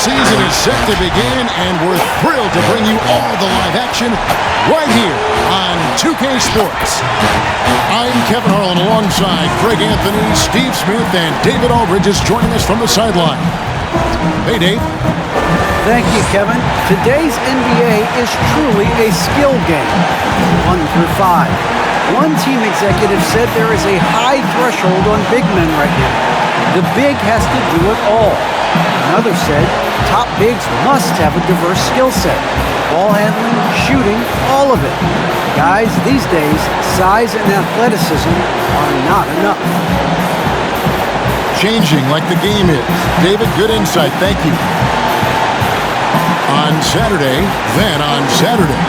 season is set to begin, and we're thrilled to bring you all the live action right here on 2K Sports. I'm Kevin Harlan alongside Greg Anthony, Steve Smith, and David Aldridge is joining us from the sideline. Hey, Dave. Thank you, Kevin. Today's NBA is truly a skill game, 1 through 5. One team executive said there is a high threshold on big men right now. The big has to do it all. Another said top bigs must have a diverse skill set. Ball handling, shooting, all of it. Guys, these days, size and athleticism are not enough. Changing like the game is. David, good insight. Thank you. On Saturday, then on Saturday.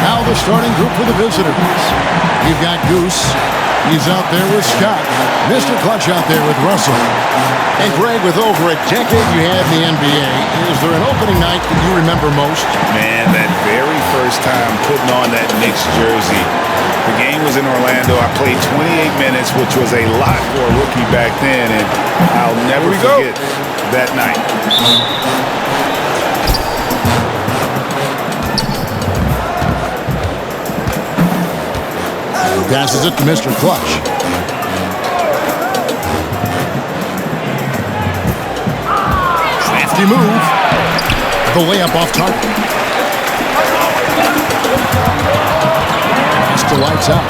Now the starting group for the visitors. You've got Goose. He's out there with Scott. Mr. Clutch out there with Russell. And Greg, with over a decade you had in the NBA, is there an opening night that you remember most? Man, that very first time putting on that Knicks jersey. The game was in Orlando. I played 28 minutes, which was a lot for a rookie back then, and I'll never forget that night. Passes it to Mr. Clutch. Crafty move. The layup off target. Still lights out.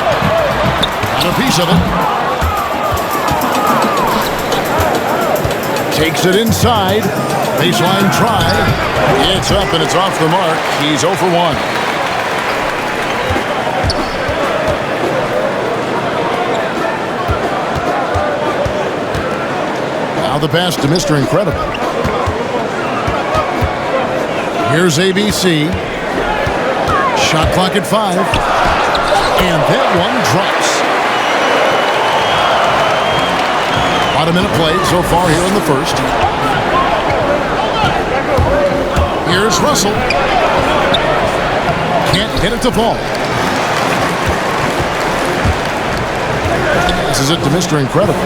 Got a piece of it. Takes it inside. Baseline try. It's up and it's off the mark. He's 0 for 1. Now the pass to Mr. Incredible. Here's ABC. Shot clock at 5. And that one drops. About a minute played so far here in the first. Here's Russell. Can't get it to fall. This is it to Mr. Incredible.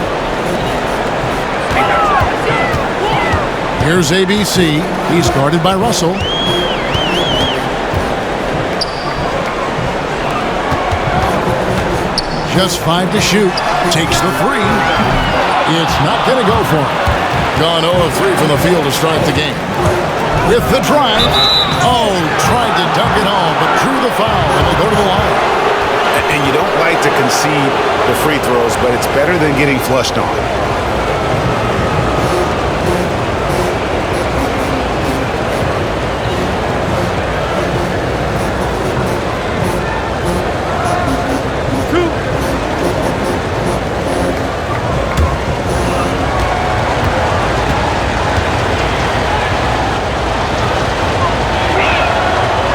Here's ABC. He's guarded by Russell. Just 5 to shoot. Takes the 3. It's not going to go for him. Gone 0 of 3 from the field to start the game. With the drive. Oh, tried to dunk it home, but drew the foul, and they go to the line. And you don't like to concede the free throws, but it's better than getting flushed on.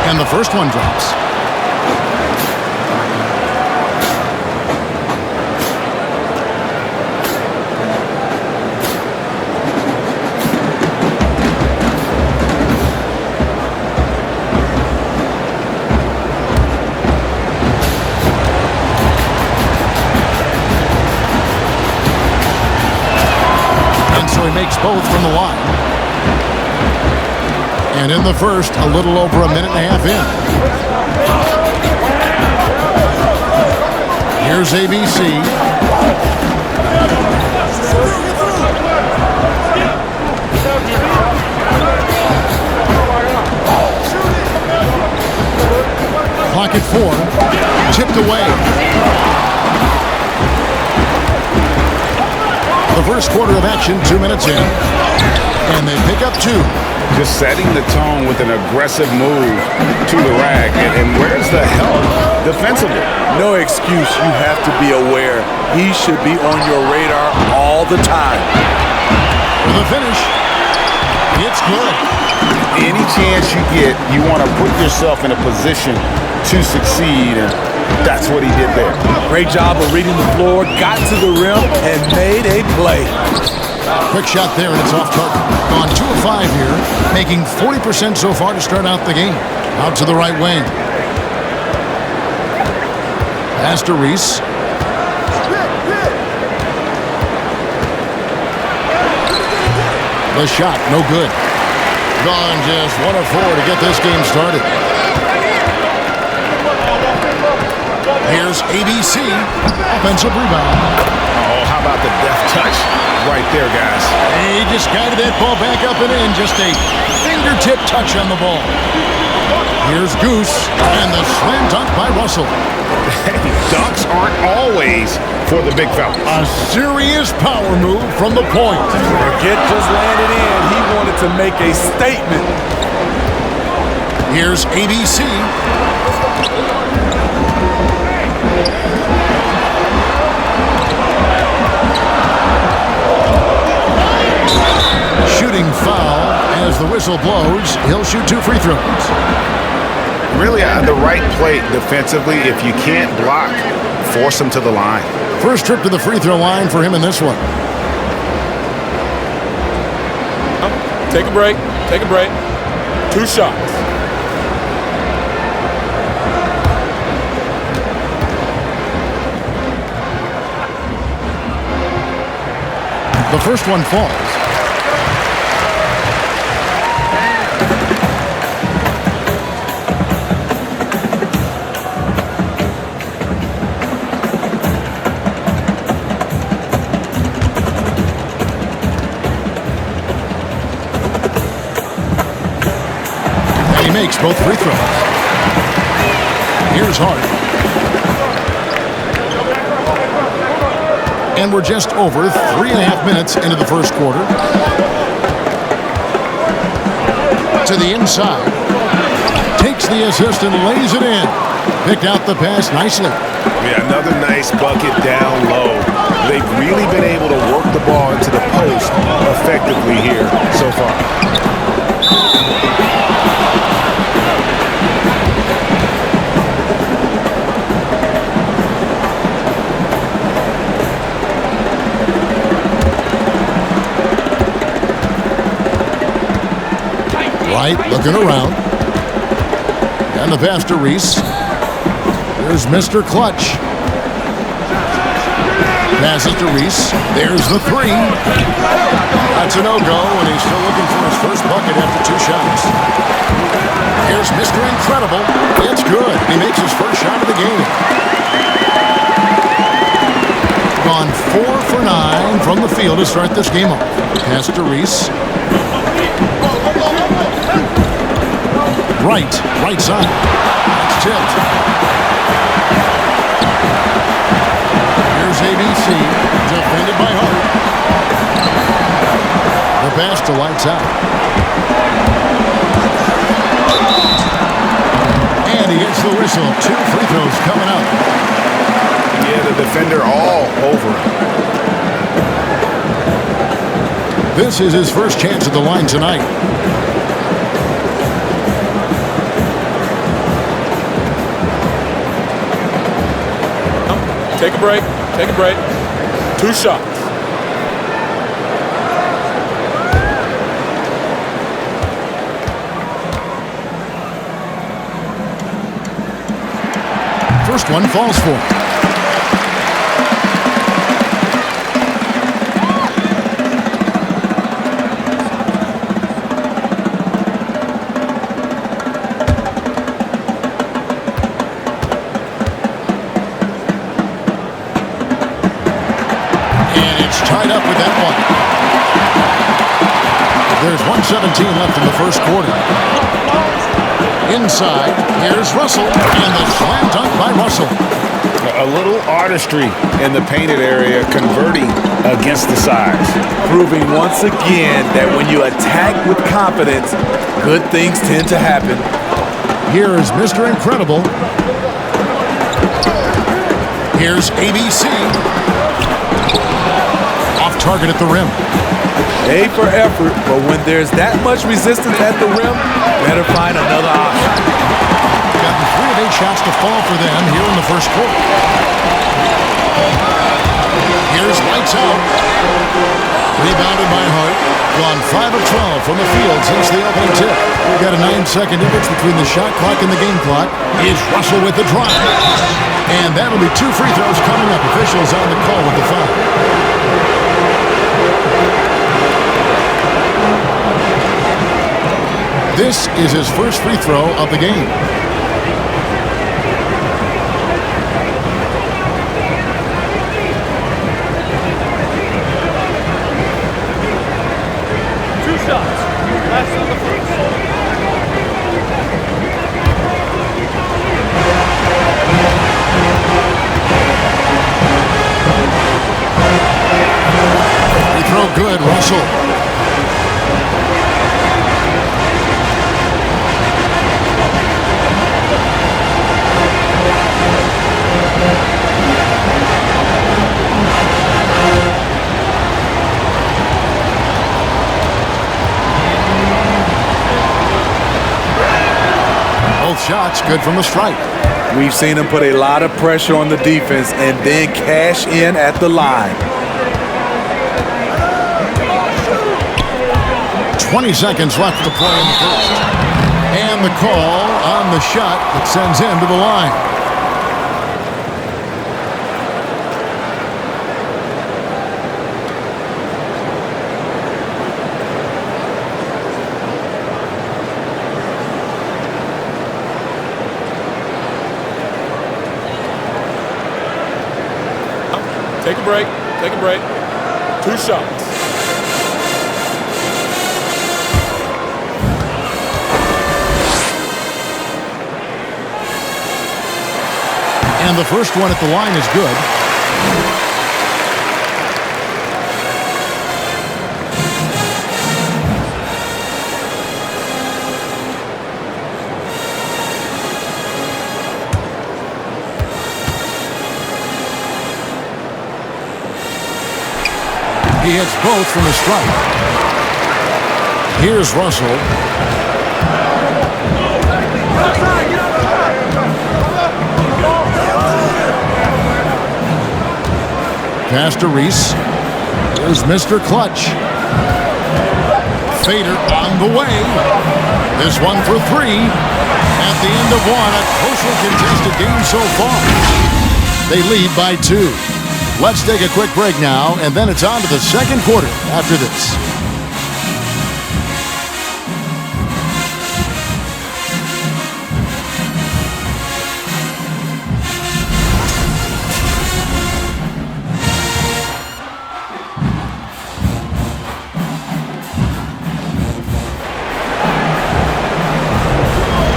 And the first one drops. And so he makes both from the line. And in the first, a little over a minute and a half in. Here's ABC. Clock at 4. Tipped away. The first quarter of action, 2 minutes in. And they pick up 2. Just setting the tone with an aggressive move to the rack. And where's the help defensively? No excuse. You have to be aware. He should be on your radar all the time. For the finish, it's good. Any chance you get, you want to put yourself in a position to succeed, and that's what he did there. Great job of reading the floor, got to the rim, and made a play. Quick shot there, and it's off target. Gone 2 of 5 here, making 40% so far to start out the game. Out to the right wing. Pass to Reese. The shot, no good. Gone just 1 of 4 to get this game started. Here's ABC. Offensive rebound. Oh, how about the deft touch right there, guys? He just guided that ball back up and in. Just a fingertip touch on the ball. Here's Goose, and the slam dunk by Russell. Hey, dunks aren't always for the big fella. A serious power move from the point. Forget just landed in. He wanted to make a statement. Here's ABC. Shooting foul as the whistle blows. He'll shoot 2 free throws. Really at the right plate defensively. If you can't block, force him to the line. First trip to the free throw line for him in this one. Take a break. Take a break. 2 shots. The first one falls. Makes both free throws. Here's Hart. And we're just over 3.5 minutes into the first quarter. To the inside. Takes the assist and lays it in. Picked out the pass nicely. Yeah, another nice bucket down low. They've really been able to work the ball into the post effectively here so far. Right, looking around. And the pass to Reese. There's Mr. Clutch. Passes to Reese. There's the 3. That's a no-go, and he's still looking for his first bucket after 2 shots. Here's Mr. Incredible. It's good. He makes his first shot of the game. Gone 4 for 9 from the field to start this game off. Pass to Reese. Right side. That's tipped. Here's ABC, defended by Hart. The pass to lights out. And he gets the whistle. 2 free throws coming up. Yeah, the defender all over him. This is his first chance at the line tonight. Take a break. Take a break. 2 shots. First one falls for him. Tied up with that one. There's 1:17 left in the first quarter. Inside, here's Russell, and the slam dunk by Russell. A little artistry in the painted area, converting against the size. Proving once again that when you attack with confidence, good things tend to happen. Here is Mr. Incredible. Here's ABC. Off target at the rim. A for effort, but when there's that much resistance at the rim, better find another option. Gotten 3 of 8 shots to fall for them here in the first quarter. Here's lights out. Rebounded by Hart. Gone 5 of 12 from the field since the opening tip. We've got a 9-second difference between the shot clock and the game clock. Is Russell with the drive. And that'll be 2 free throws coming up. Officials on the call with the foul. This is his first free throw of the game. Last on the first. Free throw good, Russell. Both shots good from the stripe. We've seen him put a lot of pressure on the defense and then cash in at the line. 20 seconds left to play in the first. And the call on the shot that sends him to the line. Take a break. Take a break. 2 shots. And the first one at the line is good. He hits both from the stripe. Here's Russell. Pass to Reese. Here's Mr. Clutch. Fader on the way. This one for 3. At the end of one, a closely contested game so far. They lead by 2. Let's take a quick break now, and then it's on to the second quarter after this.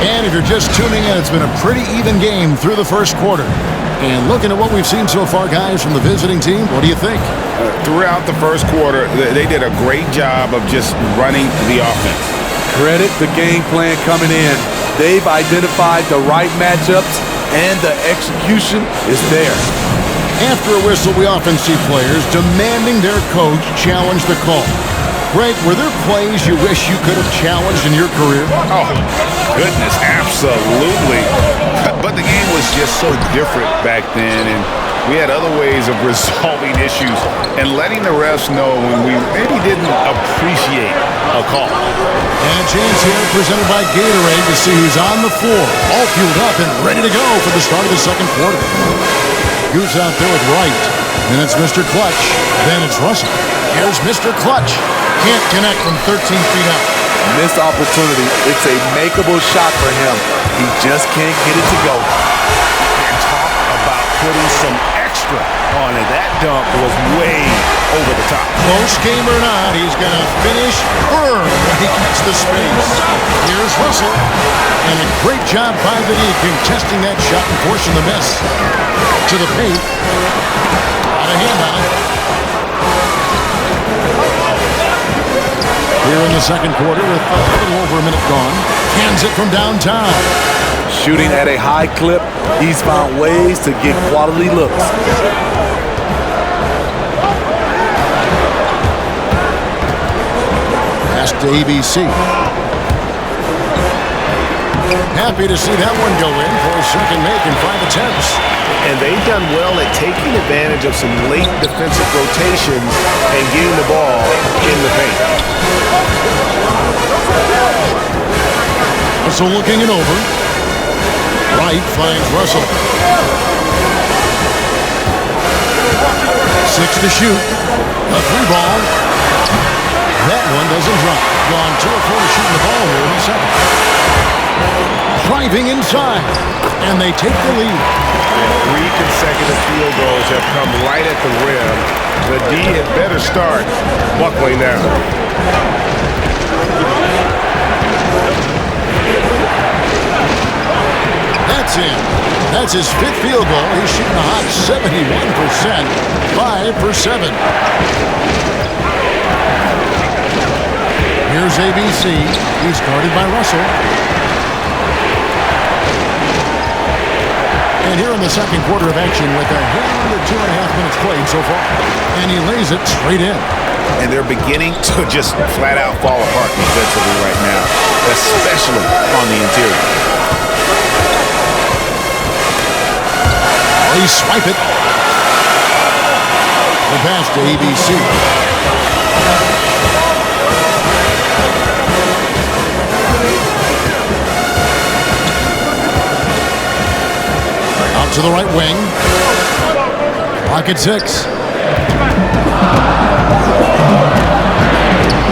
And if you're just tuning in, it's been a pretty even game through the first quarter. And looking at what we've seen so far, guys, from the visiting team, what do you think? Throughout the first quarter, they did a great job of just running the offense. Credit the game plan coming in. They've identified the right matchups, and the execution is there. After a whistle, we often see players demanding their coach challenge the call. Greg, were there plays you wish you could have challenged in your career? Oh, goodness, absolutely. But the game was just so different back then, and we had other ways of resolving issues and letting the refs know when we maybe didn't appreciate a call. And a chance here presented by Gatorade to see who's on the floor, all fueled up and ready to go for the start of the second quarter. Goose out there with Wright. Then it's Mr. Clutch. Then it's Russell. Here's Mr. Clutch. Can't connect from 13 feet out. Missed opportunity. It's a makeable shot for him. He just can't get it to go. And talk about putting some extra on it. That dunk was way over the top. Close game or not, he's going to finish firm when he gets the space. Here's Russell. And a great job by the D contesting that shot and forcing the miss. To the paint. Got a hand on it. Here in the second quarter with a little over a minute gone. Hands it from downtown. Shooting at a high clip, he's found ways to get quality looks. Pass to ABC. Happy to see that one go in for a second make in 5 attempts. And they've done well at taking advantage of some late defensive rotations and getting the ball in the paint. Russell looking it over. Wright finds Russell. 6 to shoot. A 3-ball. That one doesn't drop. Gone 2 of 4 shooting the ball here in the second. Driving inside. And they take the lead. And 3 consecutive field goals have come right at the rim. The D had better start buckling now. That's in. That's his 5th field goal. He's shooting a hot 71%. 5 for 7. Here's ABC. He's guarded by Russell. And here in the second quarter of action with a hair under 2.5 minutes played so far. And he lays it straight in. And they're beginning to just flat out fall apart defensively right now, especially on the interior. They swipe it. The pass to ABC. Out to the right wing. Pocket 6.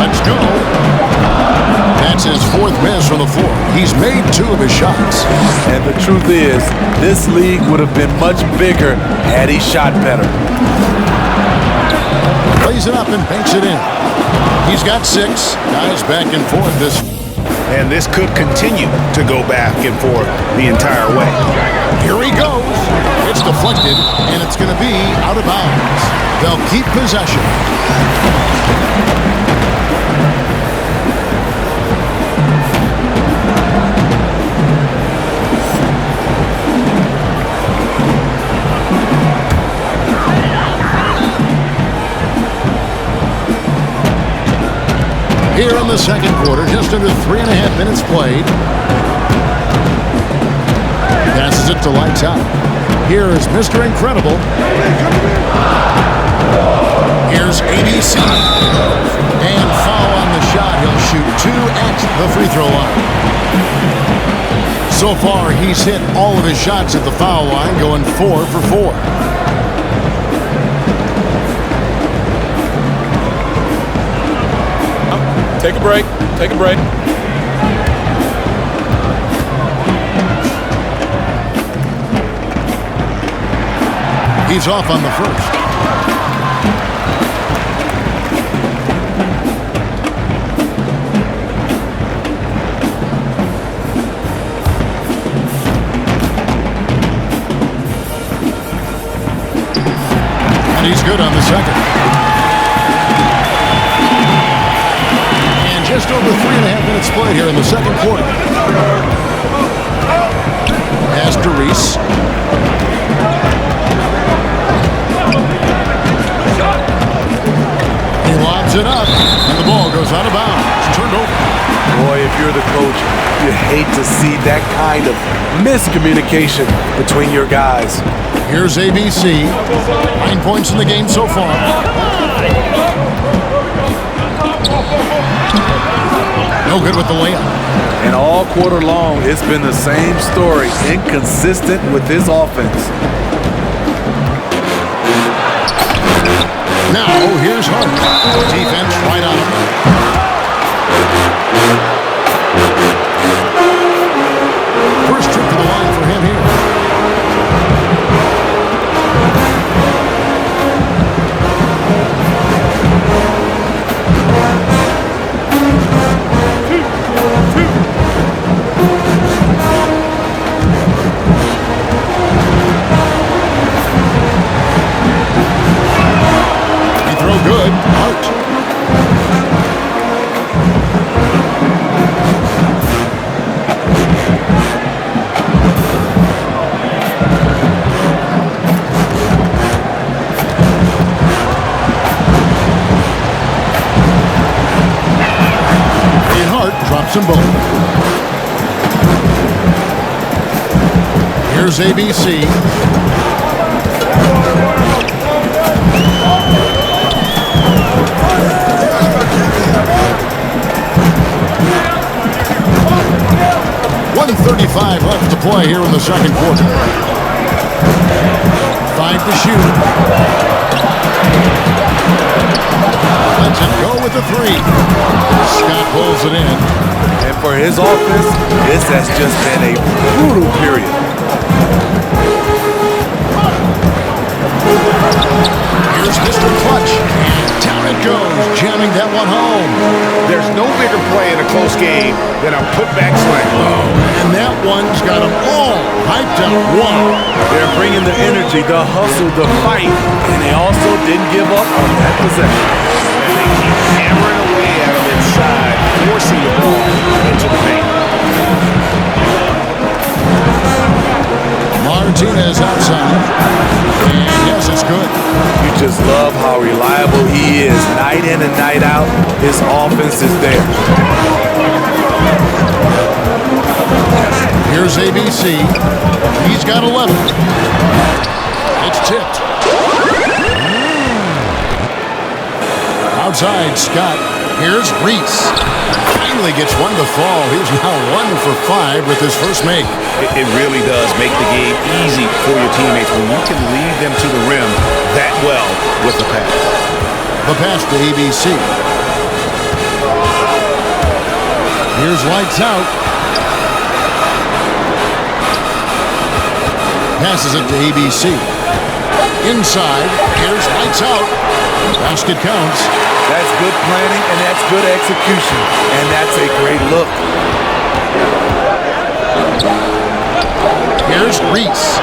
Let's go. That's his 4th miss from the floor. He's made 2 of his shots. And the truth is, this league would have been much bigger had he shot better. Plays it up and banks it in. He's got 6. Guys back and forth this. And this could continue to go back and forth the entire way. Here he goes. It's deflected, and it's going to be out of bounds. They'll keep possession. Here in the second quarter, just under 3.5 minutes played. Passes it to lights out. Here is Mr. Incredible. Here's ABC. And foul on the shot. He'll shoot 2 at the free throw line. So far, he's hit all of his shots at the foul line, going 4 for 4. Take a break. Take a break. He's off on the first. And he's good on the second. And just over 3.5 minutes played here in the second quarter. Pass to Reese. He lobs it up, and the ball goes out of bounds. It's turned over. Boy, if you're the coach, you hate to see that kind of miscommunication between your guys. Here's ABC. 9 points in the game so far. No good with the layup. And all quarter long, it's been the same story, inconsistent with his offense. Now, here's Hart. Defense right on him. First trip to the line for him here. Good. Hart. And Hart drops them both. Here's ABC. 1:35 left to play here in the second quarter. to shoot. Lets it go with the three. Scott pulls it in. And for his offense, this has just been a brutal period. Here's Mr. Clutch, and down it goes, jamming that one home. There's no bigger play in a close game than a putback slam. And that one's got them all hyped up. Wow. They're bringing the energy, the hustle, the fight, and they also didn't give up on that possession. And they keep hammering away at him inside, forcing the ball into the paint. Martinez outside. And yes, it's good. You just love how reliable he is. Night in and night out, his offense is there. Here's ABC. He's got 11. It's tipped. Outside, Scott. Here's Reese. Finally gets one to fall. He's now 1 for 5 with his first make. It really does make the game easy for your teammates when you can lead them to the rim that well with the pass. The pass to ABC. Here's lights out. Passes it to ABC. Inside. Here's lights out. Basket counts. That's good planning, and that's good execution. And that's a great look. Here's Reese.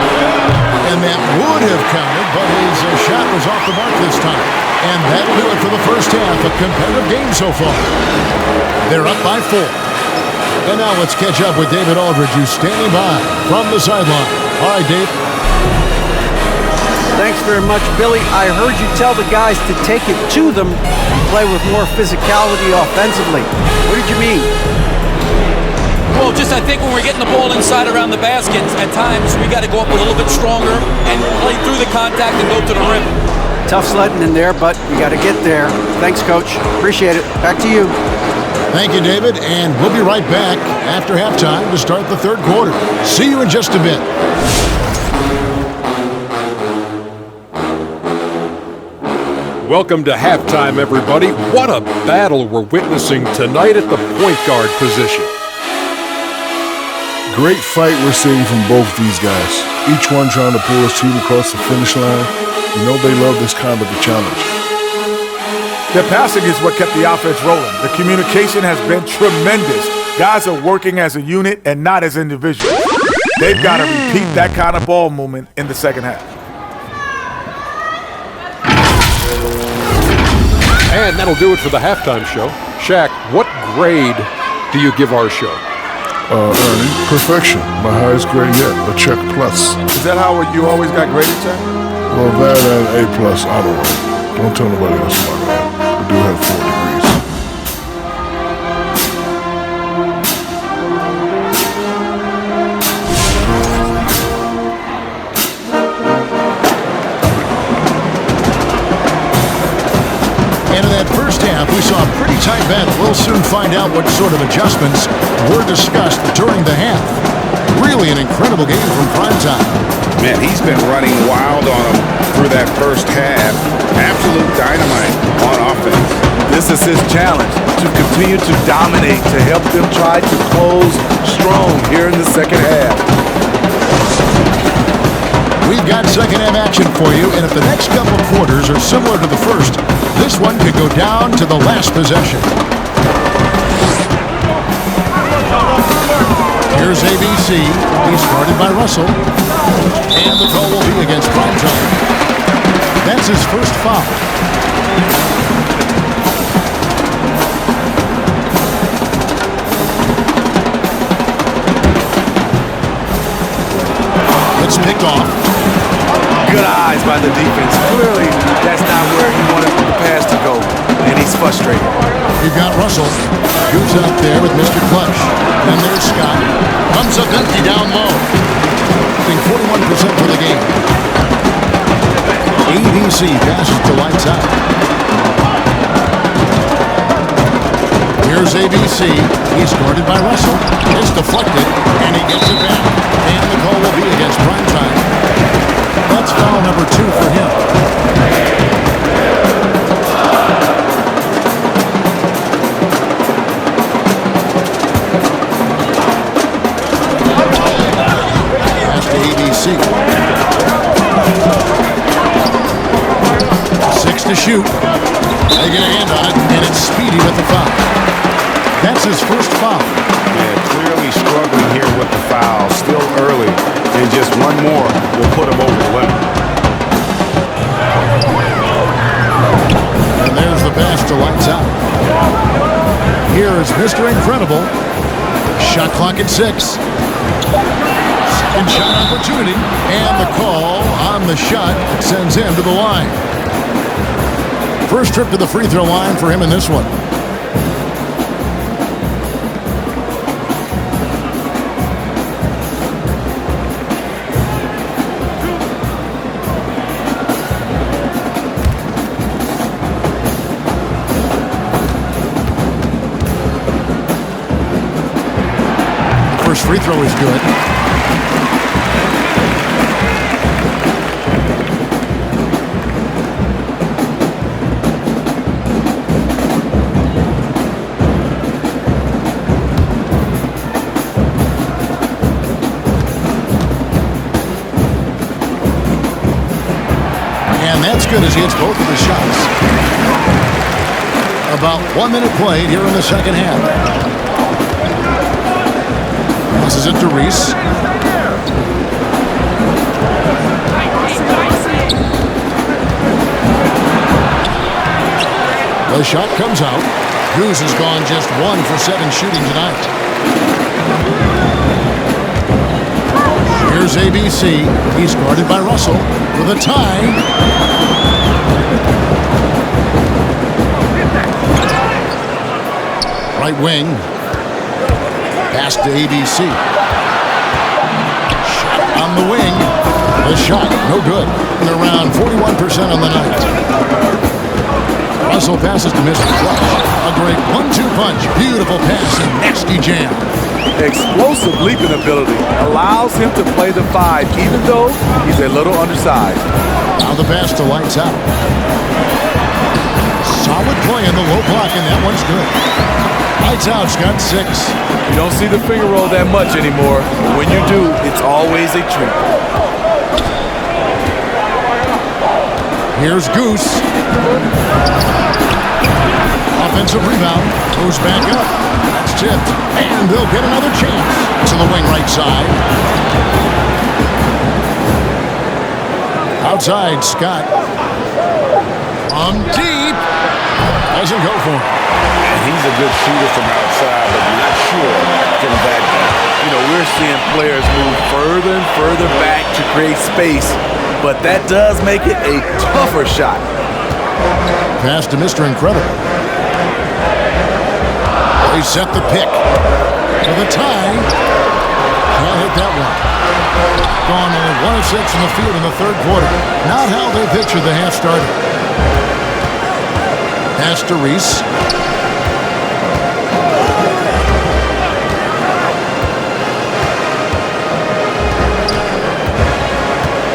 And that would have counted, but his shot was off the mark this time. And that'll do it for the first half. A competitive game so far. They're up by 4. And now let's catch up with David Aldridge, who's standing by from the sideline. All right, Dave. Thanks very much, Billy. I heard you tell the guys to take it to them and play with more physicality offensively. What did you mean? Well, just I think when we're getting the ball inside around the basket, at times we got to go up a little bit stronger and play through the contact and go to the rim. Tough sledding in there, but you got to get there. Thanks, Coach. Appreciate it. Back to you. Thank you, David, and we'll be right back after halftime to start the third quarter. See you in just a bit. Welcome to halftime, everybody. What a battle we're witnessing tonight at the point guard position. Great fight we're seeing from both these guys. Each one trying to pull his team across the finish line. You know they love this kind of a challenge. The passing is what kept the offense rolling. The communication has been tremendous. Guys are working as a unit and not as individuals. They've got to repeat that kind of ball movement in the second half. And that'll do it for the halftime show. Shaq, what grade do you give our show? Ernie, perfection. My highest grade yet, a check plus. Is that how you always got graded, Jack? Well, that and A plus honorary. Don't tell nobody else about that. I do have 4 degrees. And in that first half, we saw a pretty tight battle. We'll soon find out what sort of adjustments were discussed during the half. Really an incredible game from primetime. Man, he's been running wild on him through that first half. Absolute dynamite on offense. This is his challenge, to continue to dominate, to help them try to close strong here in the second half. We've got second half action for you, and if the next couple of quarters are similar to the first, this one could go down to the last possession. Here's ABC. He's guarded by Russell. And the call will be against Primetime. That's his first foul. It's picked off. Good eyes by the defense. Clearly, that's not where he wanted the pass to go, and he's frustrated. You've got Russell. Goes out there with Mr. Clutch. Then there's Scott. Comes up empty down low. Shooting 41% for the game. ABC passes to lights out. Here's ABC. He's guarded by Russell. It's deflected, and he gets it back. And the call will be against Primetime. That's foul number 2 ABC. 6 to shoot. They get a hand on it, and it's Speedy with the foul. That's his first foul. Yeah, clearly struggling here with the foul. Still early, and just one more will put him over the limit. And there's the pass to Lights Out. Here is Mr. Incredible. Shot clock at 6. Second shot opportunity. And the call on the shot that sends him to the line. First trip to the free throw line for him in this one. First free throw is good. And that's good as he hits both of his shots. About 1 minute played here in the second half. Passes it to Reese. The shot comes out. Goose has gone just 1 for 7 shooting tonight. Here's ABC. He's guarded by Russell for the tie. Right wing. Pass to ABC. Shot on the wing. The shot, no good. And around 41% on the night. Russell passes to Mr. Clutch. A great 1-2 punch. Beautiful pass and nasty jam. Explosive leaping ability allows him to play the 5, even though he's a little undersized. Now the pass to Lights Out. Solid play in the low block, and that one's good. Lights Out's got 6. You don't see the finger roll that much anymore. But when you do, it's always a treat. Here's Goose. Offensive rebound. Goes back up. That's tipped. And they'll get another chance. To the wing right side. Outside, Scott. On deep. Doesn't go for him. He's a good shooter from outside, but not sure from that. You know, we're seeing players move further and further back to create space, but that does make it a tougher shot. Pass to Mr. Incredible. They set the pick. For the tie. Can't hit that one. Gone only 1 of 6 in the field in the third quarter. Not how they pictured the half started. Pass to Reese.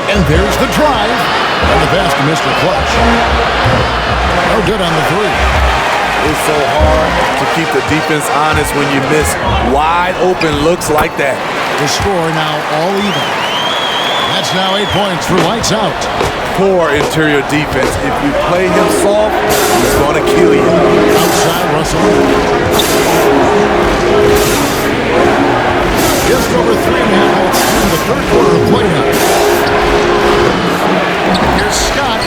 And there's the drive. And the pass to Mr. Clutch. No good on the 3. It's so hard to keep the defense honest when you miss wide open looks like that. The score now all even. That's now 8 points for Lights Out. Poor interior defense. If you play him soft, he's going to kill you. Outside Russell. Just over 3.5 minutes in the third quarter of play now. Here's Scott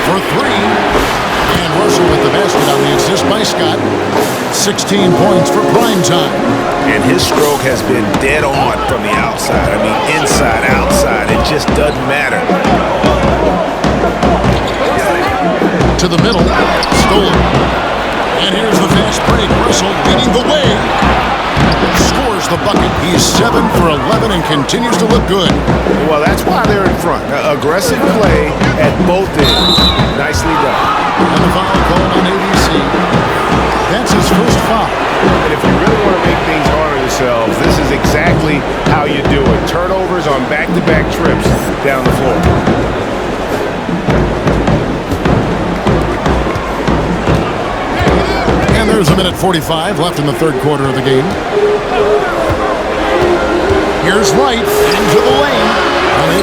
for 3. And Russell with the basket on the assist by Scott. 16 points for prime time. And his stroke has been dead on from the outside. I mean, inside, outside. It just doesn't matter. To the middle. Stolen. And here's the fast break. Russell leading the way. Scores the bucket. He's 7 for 11 and continues to look good. Well, that's why they're in front. Aggressive play at both ends. Nicely done. And the foul called on ABC. That's his first foul. And if you really want to make things hard on yourselves, this is exactly how you do it. Turnovers on back-to-back trips down the floor. And there's a minute 45 left in the third quarter of the game. Here's Wright into the lane. And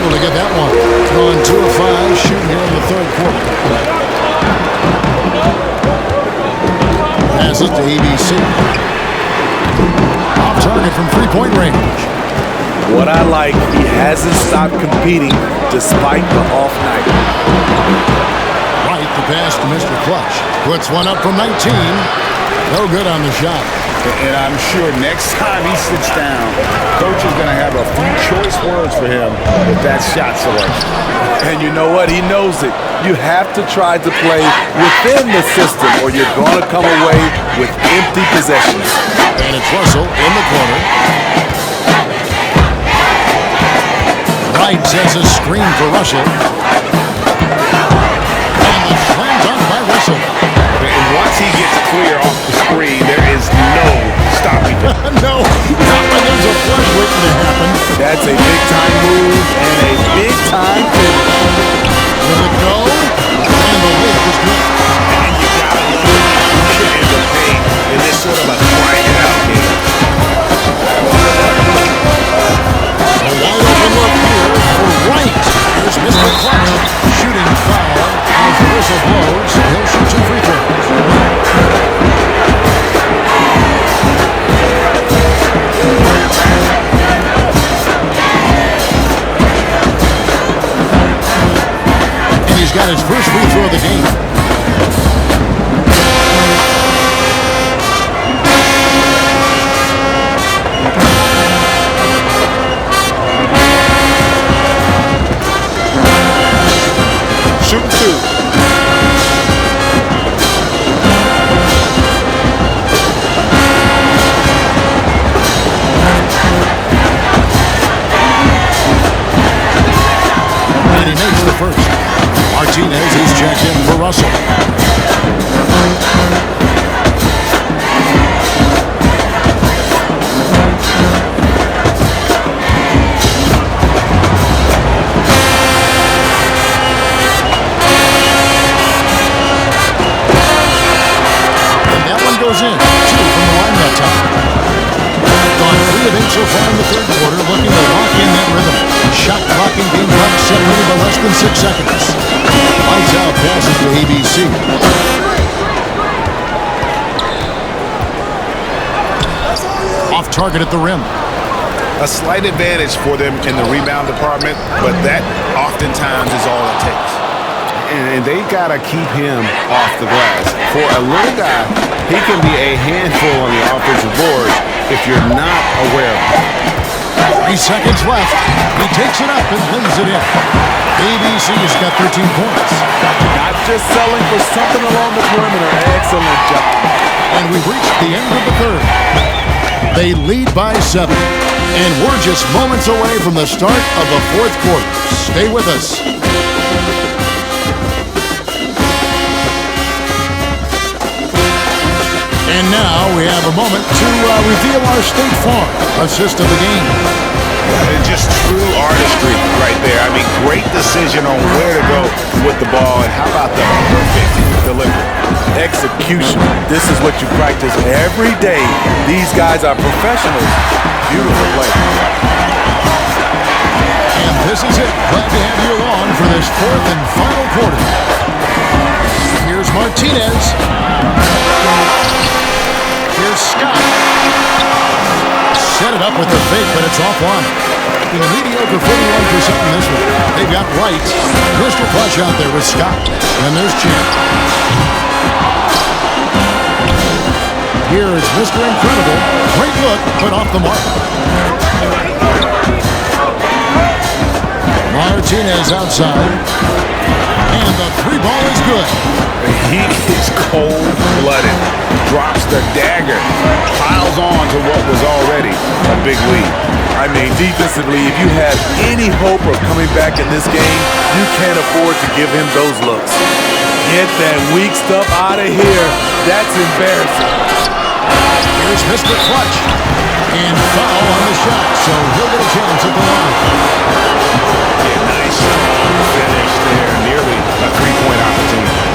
shoot here in the third quarter. Passes to ABC. Off target from three-point range. What I like, he hasn't stopped competing despite the off night. Right, the pass to Mr. Clutch. Puts one up from 19. No good on the shot. And I'm sure next time he sits down, coach is going to have a few choice words for him with that shot selection. And you know what? He knows it. You have to try to play within the system or you're going to come away with empty possessions. And it's Russell in the corner. Wright sets a screen for Russell. And the slam dunk by Russell. And once he gets clear off the screen, there is no stopping him. No, not when there's a flush waiting to happen. That's a big-time move and a big-time finish. Will it go? And the lift is good. And you got to love it in the paint in this sort of a grind-out game. A wide open look here for Wright. Here's Mr. Clutch. Shooting foul as the whistle blows. He'll shoot 2 free throws. And he's got his first free throw of the game. Shooting 2. And he makes the first. Martinez is checked in for Russell. Goes in. 2 from the line that time. Gone 3 of 8 so far in the third quarter, looking to lock in that rhythm. Shot clocking being clock separated by less than 6 seconds. Lights out, passes to ABC. Off target at the rim. A slight advantage for them in the rebound department, but that oftentimes is all it takes. And they got to keep him off the glass. For a little guy, he can be a handful on the offensive board if you're not aware of it. 3 seconds left. He takes it up and lays it in. ABC's got 13 points. Not just selling for something along the perimeter. Excellent job. And we've reached the end of the third. They lead by 7. And we're just moments away from the start of the fourth quarter. Stay with us. And now we have a moment to reveal our State Farm assist of the game. It's just true artistry right there. I mean, great decision on where to go with the ball, and how about the perfect delivery? Execution. This is what you practice every day. These guys are professionals. Beautiful play. And this is it. Glad to have you along for this fourth and final quarter. Here's Martinez. Here's Scott. Set it up with the fake, but it's offline. In a mediocre 41% in this one. They've got Wright. Mr. Clutch out there with Scott. And there's Champ. Here is Mr. Incredible. Great look, but off the mark. Martinez outside. And the 3 ball is good. He is cold-blooded. Drops the dagger. Piles on to what was already a big lead. I mean, defensively, if you have any hope of coming back in this game, you can't afford to give him those looks. Get that weak stuff out of here. That's embarrassing. Here's Mr. Clutch. And foul on the shot, so he'll get a chance at the line. Yeah, nice finish there. Nearly a 3-point opportunity.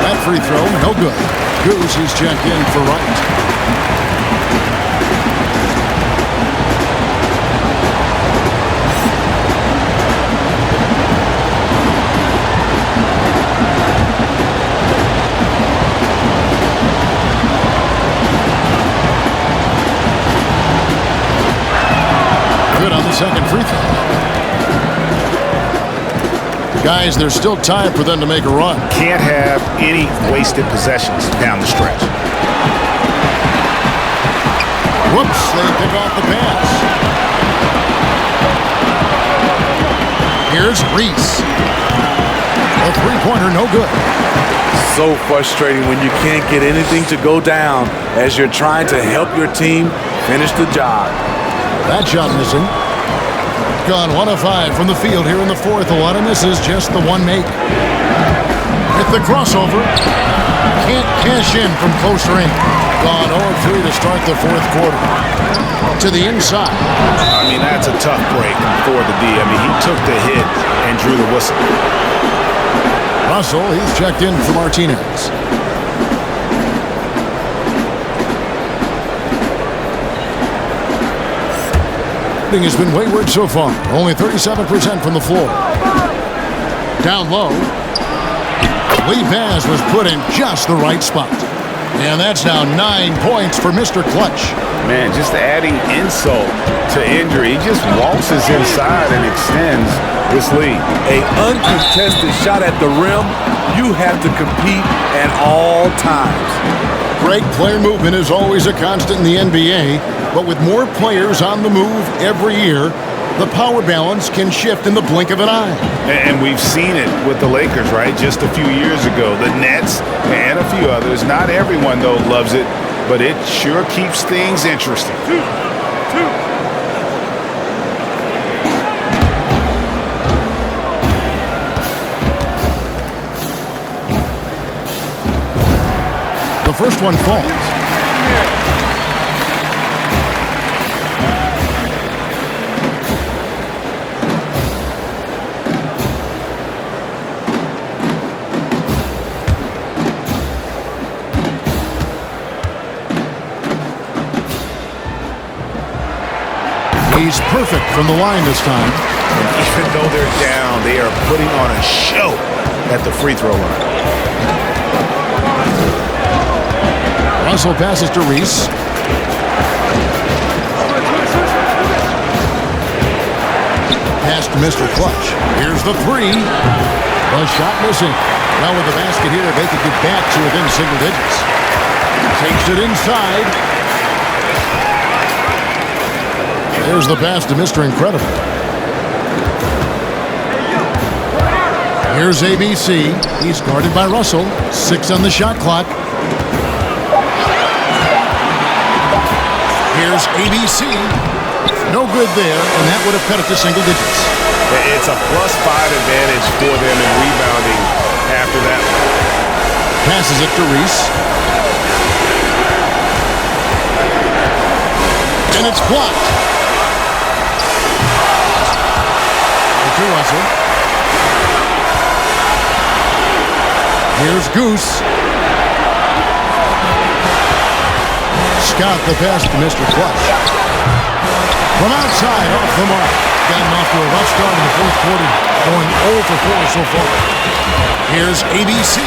That free throw, no good. Goose is checked in for Wright. good on the second free throw. Guys, there's still time for them to make a run. Can't have any wasted possessions down the stretch. Whoops, they pick off the pass. Here's Reese. A three-pointer, no good. So frustrating when you can't get anything to go down as you're trying to help your team finish the job. That shot missing. Gone 1 of 5 from the field here in the fourth. A lot of misses, just the one make. With the crossover. Can't cash in from close range. Gone 0 of 3 to start the fourth quarter. To the inside. I mean, that's a tough break for the D. I mean, he took the hit and drew the whistle. Russell, he's checked in for Martinez. Has been wayward so far. Only 37% from the floor. Down low. Lee Baz was put in just the right spot. And that's now 9 points for Mr. Clutch. Man, just adding insult to injury. He just waltzes inside and extends this lead. An uncontested shot at the rim, you have to compete at all times. Greg, player movement is always a constant in the NBA, but with more players on the move every year, the power balance can shift in the blink of an eye. And we've seen it with the Lakers, right? Just a few years ago. The Nets and a few others. Not everyone, though, loves it, but it sure keeps things interesting. The first one falls. He's perfect from the line this time. And even though they're down, they are putting on a show at the free throw line. Russell passes to Reese. Pass to Mr. Clutch. Here's the three. The shot missing. Now with the basket here, they could get back to within single digits. Takes it inside. There's the pass to Mr. Incredible. Here's ABC. He's guarded by Russell. 6 on the shot clock. Here's ABC. No good there, and that would have cut it to single digits. It's a +5 advantage for them in rebounding after that. Passes it to Reese. And it's blocked. To Russell. Here's Goose. Scott the pass to Mr. Clutch. From outside, off the mark. Gotten off to a rough start in the fourth quarter, going 0 for 4 so far. Here's ABC,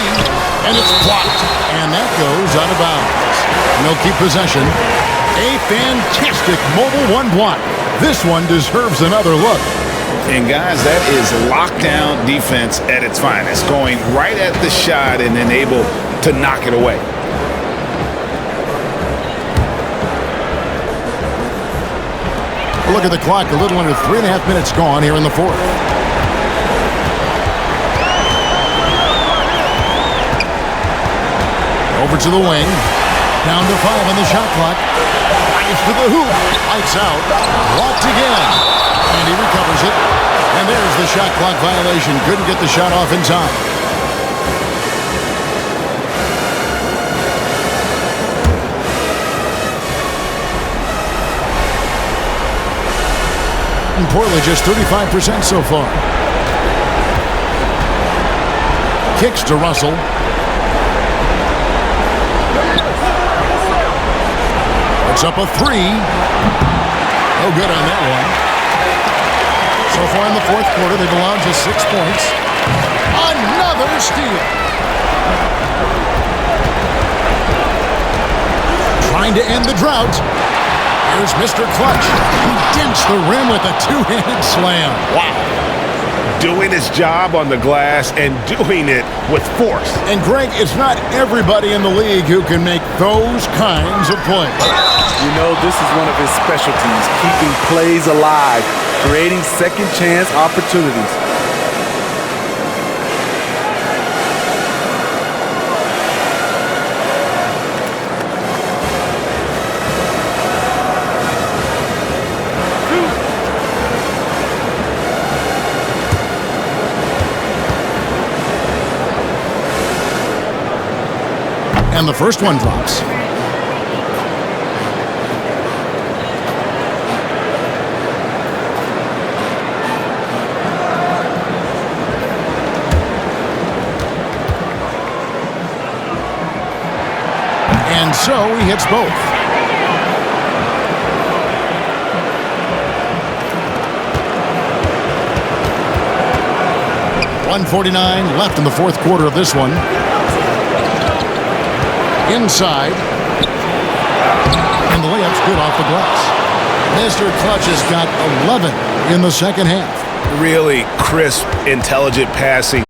and it's blocked. And that goes out of bounds. And they'll keep possession. A fantastic mobile one block. This one deserves another look. And guys, that is lockdown defense at its finest. Going right at the shot and then able to knock it away. Look at the clock, a little under 3.5 minutes gone here in the fourth. Over to the wing. Down to 5 on the shot clock. Fires to the hoop. Lights out. Blocked again. And he recovers it. And there's the shot clock violation. Couldn't get the shot off in time. And Portland just 35% so far. Kicks to Russell. Puts up a three. No good on that one. So far in the fourth quarter, they've allowed just 6 points. Another steal. Trying to end the drought. Here's Mr. Clutch. He dents the rim with a two-handed slam. Wow. Doing his job on the glass and doing it with force. And, Greg, it's not everybody in the league who can make those kinds of plays. You know, this is one of his specialties, keeping plays alive, creating second chance opportunities. And the first one drops. And so he hits both. .149 left in the fourth quarter of this one. Inside. And the layup's good off the glass. Mr. Clutch has got 11 in the second half. Really crisp, intelligent passing.